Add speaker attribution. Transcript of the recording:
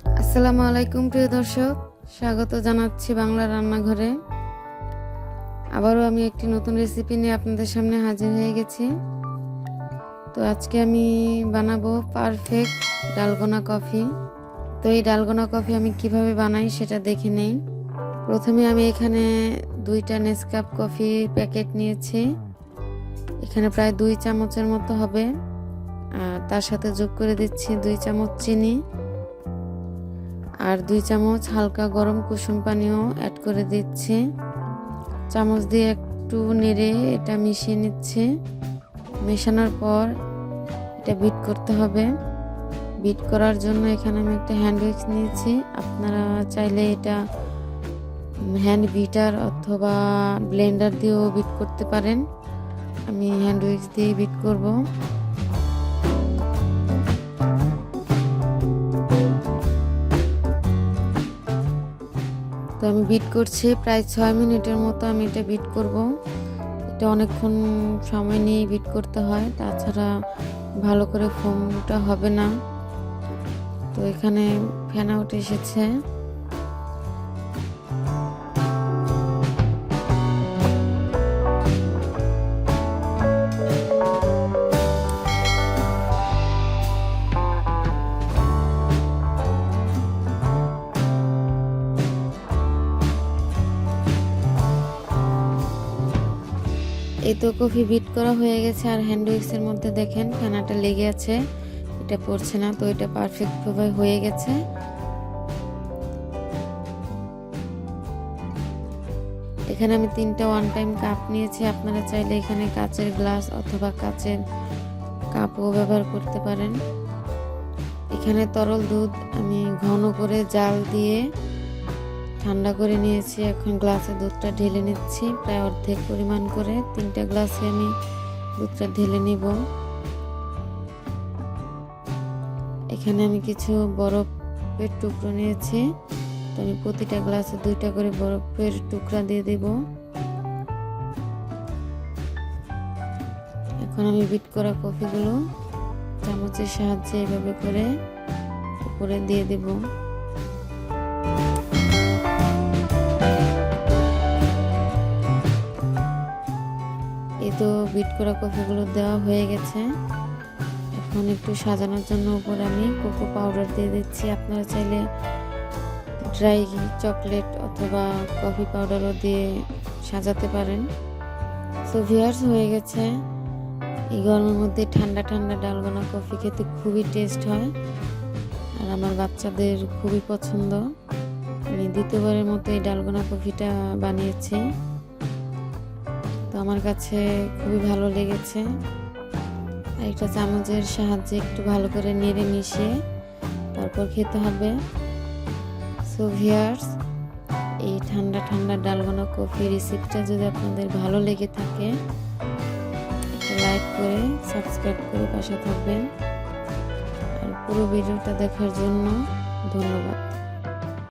Speaker 1: আসসালামু আলাইকুম প্রিয় দর্শক, স্বাগত জানাচ্ছি বাংলা রান্নাঘরে। আবারও আমি একটি নতুন রেসিপি নিয়ে আপনাদের সামনে হাজির হয়ে গেছি। তো আজকে আমি বানাবো পারফেক্ট ডালগোনা কফি। তো এই ডালগোনা কফি আমি কিভাবে বানাই সেটা দেখে নেই। প্রথমে আমি এখানে 2টা নেসকাপ কফি প্যাকেট নিয়েছি। এখানে প্রায় 2 চামচের মতো হবে। আর তার সাথে যোগ করে দিচ্ছি 2 চামচ চিনি আর 2 চামচ হালকা গরম কুসুম পানিও অ্যাড করে দিচ্ছি। চামচ দিয়ে একটু নেড়ে এটা মিশিয়ে নিচ্ছি। মেশানোর পর এটা বিট করতে হবে। বিট করার জন্য এখানে আমি একটা হ্যান্ড উইক্স নিয়েছি। আপনারা চাইলে এটা হ্যান্ড বিটার অথবা ব্লেন্ডার দিয়েও বিট করতে পারেন। আমি হ্যান্ড উইক্স দিয়ে বিট করব। তো আমি বিট করছি প্রায় 6 মিনিটের মতো আমি এটা বিট করব। এটা অনেকক্ষণ সময় নিয়ে বিট করতে হয়, তাছাড়া ভালো করে ফোমটা হবে না। তো এখানে ফ্যান আউট এসেছে। এই তো কফি বিট করা হয়ে গেছে। আর হ্যান্ড উইক্সের মধ্যে দেখেন ফেনাটা লেগে আছে, এটা পড়ছে না। তো এটা পারফেক্ট ভাবে হয়ে গেছে। এখানে আমি 3টা ওয়ান টাইম কাপ নিয়েছি। আপনারা চাইলে এখানে কাচের গ্লাস অথবা কাচের কাপও ব্যবহার করতে পারেন। এখানে তরল দুধ আমি ঘন করে জাল দিয়ে ঠান্ডা করে নিয়েছি। এখন গ্লাসে দুধটা ঢেলে নিচ্ছি, প্রায় অর্ধেক পরিমাণ করে 3টা গ্লাসে আমি দুধটা ঢেলে নিব। এখানে আমি কিছু বরফের টুকরো নিয়েছি। তো আমি প্রতিটা গ্লাসে 2টা করে বরফের টুকরা দিয়ে দেব। এখন আমি বিট করা কফিগুলো চামচের সাহায্যে এভাবে করে উপরে দিয়ে দেব। এই তো বিট করা কফিগুলো দেওয়া হয়ে গেছে। এখন একটু সাজানোর জন্য উপরে আমি কোকো পাউডার দিয়ে দিচ্ছি। আপনারা চাইলে ড্রাই চকলেট অথবা কফি পাউডারও দিয়ে সাজাতে পারেন। সো ভিউয়ার্স, হয়ে গেছে। এই গরমের মধ্যে ঠান্ডা ঠান্ডা ডালগোনা কফি খেতে খুবই টেস্ট হয়, আর আমার বাচ্চাদের খুবই পছন্দ। আমি দ্বিতীয়বারের মতো এই ডালগোনা কফিটা বানিয়েছি। তো আমার কাছে খুবই ভালো লেগেছে। আর একটা চামচের সাহায্যে একটু ভালো করে নেড়ে মিশিয়ে তারপর খেতে হবে। সো ভিউয়ার্স, এই ঠান্ডা ঠান্ডা ডালগোনা কফি রেসিপিটা যদি আপনাদের ভালো লেগে থাকে, একটা লাইক করে সাবস্ক্রাইব করে পাশে থাকবেন। আর পুরো ভিডিওটা দেখার জন্য ধন্যবাদ।